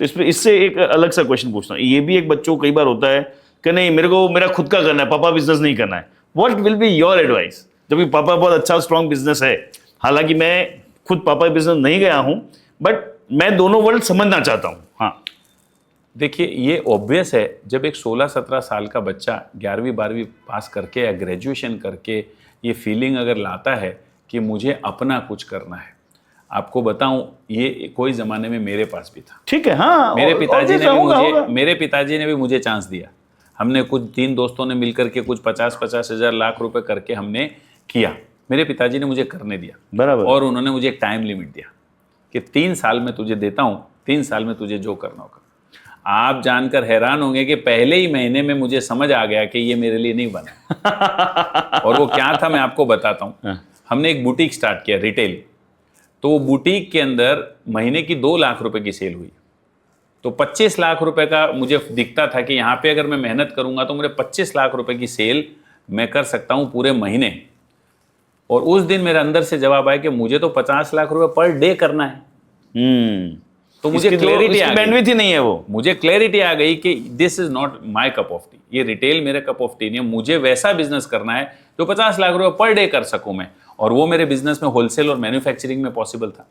तो इस पे इससे एक अलग सा क्वेश्चन पूछता हूँ, ये भी एक बच्चों को कई बार होता है कि नहीं मेरे को मेरा खुद का करना है, पापा बिजनेस नहीं करना है। What will be your advice? जबकि पापा बहुत अच्छा स्ट्रॉन्ग बिजनेस है, हालांकि मैं खुद पापा बिजनेस नहीं गया हूं, बट मैं दोनों वर्ल्ड समझना चाहता हूं। हाँ, देखिए ये ऑब्वियस है, जब एक 16-17 साल का बच्चा 11वीं-12वीं पास करके या ग्रेजुएशन करके ये फीलिंग अगर लाता है कि मुझे अपना कुछ करना है, आपको बताऊं ये कोई ज़माने में मेरे पास भी था। ठीक है। हाँ, मेरे होगा। पिताजी ने भी मुझे चांस दिया। हमने कुछ 3 दोस्तों ने मिलकर के कुछ 50-50 हज़ार लाख रुपए करके हमने किया। मेरे पिताजी ने मुझे करने दिया, बराबर। और उन्होंने मुझे एक टाइम लिमिट दिया कि 3 साल में तुझे देता हूँ, 3 साल में तुझे जो करना होगा। आप जानकर हैरान होंगे कि पहले ही महीने में मुझे समझ आ गया कि ये मेरे लिए नहीं बना। और वो क्या था मैं आपको बताता हूँ। हमने एक बुटीक स्टार्ट किया, रिटेल। तो वो बुटीक के अंदर महीने की 2 लाख रुपए की सेल हुई। तो 25 लाख रुपए का मुझे दिखता था कि यहाँ पे अगर मैं मेहनत करूंगा तो मुझे 25 लाख रुपए की सेल मैं कर सकता हूँ पूरे महीने। और उस दिन मेरे अंदर से जवाब आया कि मुझे तो 50 लाख रुपए पर डे करना है। तो मुझे क्लैरिटी आ गई, बैंडविड्थ ही नहीं है वो। मुझे क्लैरिटी आ गई कि this is not my cup of T, ये रिटेल मेरे कप ऑफ टी नहीं है। मुझे वैसा बिजनेस करना है जो 50 लाख रुपए पर डे कर सकूं मैं, और वो मेरे बिजनेस में होलसेल और मैन्युफैक्चरिंग में पॉसिबल था।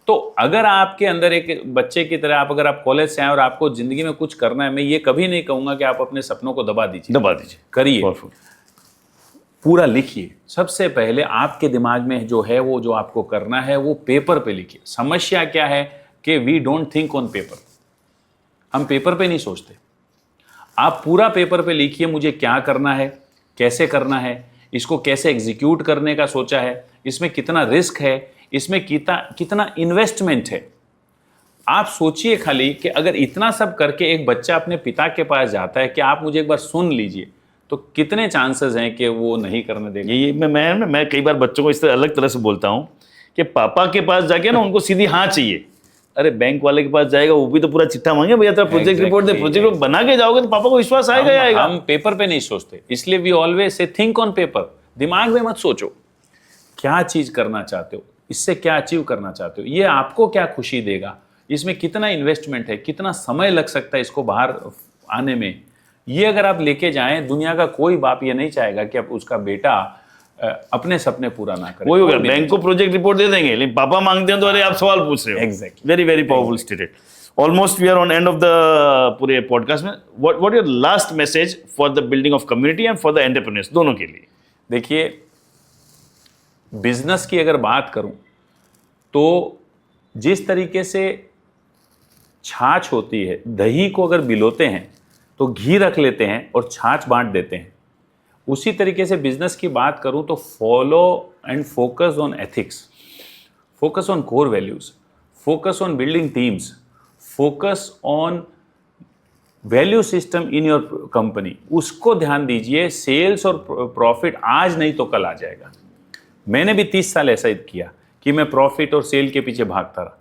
तो अगर आपके अंदर एक बच्चे की तरह अगर आप कॉलेज से आए और आपको जिंदगी में कुछ करना है, मैं ये कभी नहीं कहूंगा कि आप अपने सपनों को दबा दीजिए, करिए, पूरा लिखिए। सबसे पहले आपके दिमाग में जो है वो जो आपको करना है वो पेपर पे लिखिए। समस्या क्या है कि we don't think on paper, हम पेपर पे नहीं सोचते। आप पूरा पेपर पे लिखिए मुझे क्या करना है, कैसे करना है, इसको कैसे एग्जीक्यूट करने का सोचा है, इसमें कितना रिस्क है, इसमें कितना इन्वेस्टमेंट है। आप सोचिए खाली कि अगर इतना सब करके एक बच्चा अपने पिता के पास जाता है कि आप मुझे एक बार सुन लीजिए, तो कितने चांसेस हैं कि वो नहीं करने देंगे। ये मैं कई बार बच्चों को इस तरह अलग तरह से बोलता हूँ कि पापा के पास जाके ना उनको सीधी हाँ चाहिए। अरे बैंक वाले के पास जाएगा वो भी तो पूरा चिट्ठा मांगे, भैया तेरा प्रोजेक्ट रिपोर्ट दे, प्रोजेक्ट रिपोर्ट बना के जाओगे तो पापा को विश्वास आएगा ही आएगा। हम पेपर पे नहीं सोचते, इसलिए we always say think on paper. दिमाग में मत सोचो क्या चीज करना चाहते हो, इससे क्या अचीव करना चाहते हो, ये आपको क्या खुशी देगा, इसमें कितना इन्वेस्टमेंट है, कितना समय लग सकता है इसको बाहर आने में। ये अगर आप लेके जाएं, दुनिया का कोई बाप ये नहीं चाहेगा कि अब उसका बेटा अपने सपने पूरा ना करे। वही होगा, बैंक को प्रोजेक्ट रिपोर्ट दे देंगे, लेकिन पापा मांगते हैं तो अरे आप सवाल पूछ रहे हो। Exactly, very very powerful stated. Almost we are on end of the पूरे पॉडकास्ट में। What your last message for the building of community and for the entrepreneurs, दोनों के लिए? देखिए, बिजनेस की अगर बात करूं तो जिस तरीके से छाछ होती है, दही को अगर बिलोते हैं तो घी रख लेते हैं और छाछ बांट देते हैं, उसी तरीके से बिजनेस की बात करूं तो follow and focus on ethics, focus on core values, focus on building teams, focus on value system in your company, उसको ध्यान दीजिए। सेल्स और प्रॉफिट आज नहीं तो कल आ जाएगा। मैंने भी 30 साल ऐसा ही किया कि मैं प्रॉफिट और सेल के पीछे भागता रहा।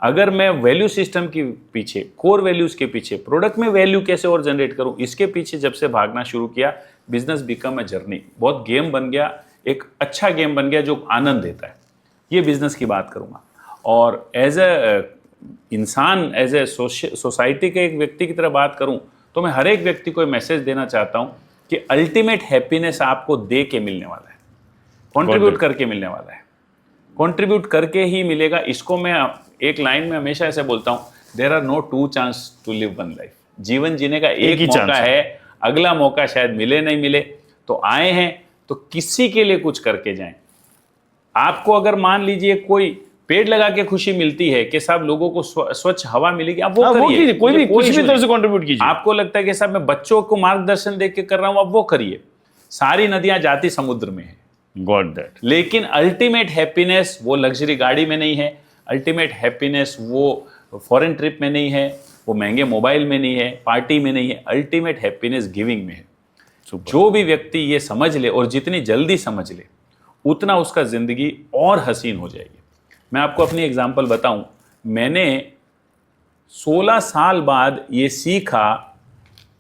अगर मैं वैल्यू सिस्टम के पीछे, कोर वैल्यूज के पीछे, प्रोडक्ट में वैल्यू कैसे और जनरेट करूं, इसके पीछे जब से भागना शुरू किया, बिजनेस बिकम अ जर्नी, बहुत गेम बन गया, एक अच्छा गेम बन गया जो आनंद देता है। ये बिजनेस की बात करूंगा। और एज ए इंसान, एज ए सोसाइटी के एक व्यक्ति की तरह बात करूं तो मैं हर एक व्यक्ति को मैसेज देना चाहता हूं कि अल्टीमेट हैप्पीनेस आपको दे के मिलने वाला है, कंट्रीब्यूट करके मिलने वाला है, कंट्रीब्यूट करके ही मिलेगा। इसको मैं एक लाइन में हमेशा ऐसे बोलता हूँ, there are no 2 chance to live one life. जीवन जीने का एक ही मौका है, अगला मौका शायद मिले नहीं मिले। तो आए हैं तो किसी के लिए कुछ करके जाएं। आपको अगर मान लीजिए कोई पेड़ लगा के खुशी मिलती है कि साहब लोगों को स्वच्छ हवा मिलेगी, आप वो करिए, कोई भी तरह से कंट्रीब्यूट कीजिए। आपको लगता है कि साहब मैं बच्चों को मार्गदर्शन दे के कर रहा हूं, आप वो करिए। सारी नदियां जाती समुद्र में है, गॉट दैट। लेकिन अल्टीमेट हैप्पीनेस वो लग्जरी गाड़ी में नहीं है, अल्टीमेट हैप्पीनेस वो फॉरेन ट्रिप में नहीं है, वो महंगे मोबाइल में नहीं है, पार्टी में नहीं है। अल्टीमेट हैप्पीनेस गिविंग में है। जो भी व्यक्ति ये समझ ले और जितनी जल्दी समझ ले उतना उसका जिंदगी और हसीन हो जाएगी। मैं आपको अपनी एग्जांपल बताऊं, मैंने 16 साल बाद ये सीखा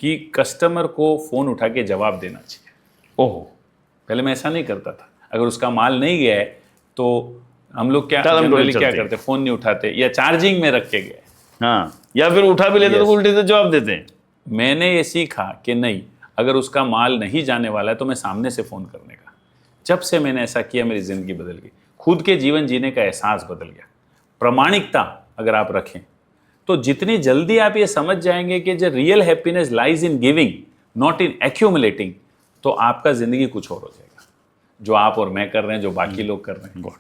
कि कस्टमर को फोन उठा के जवाब देना चाहिए। ओहो, पहले मैं ऐसा नहीं करता था। अगर उसका माल नहीं गया है तो हम लोग क्या जनरली क्या करते, फोन नहीं उठाते या चार्जिंग में रख के गए। हाँ, या फिर उठा भी लेते तो उल्टे से जवाब देते हैं। मैंने ये सीखा कि नहीं, अगर उसका माल नहीं जाने वाला है तो मैं सामने से फ़ोन करने का। जब से मैंने ऐसा किया मेरी ज़िंदगी बदल गई, खुद के जीवन जीने का एहसास बदल गया। प्रामाणिकता अगर आप रखें तो जितनी जल्दी आप ये समझ जाएंगे कि जो real happiness lies in giving not in accumulating, तो आपका ज़िंदगी कुछ और हो जाएगा। जो आप और मैं कर रहे हैं, जो बाकी लोग कर रहे हैं।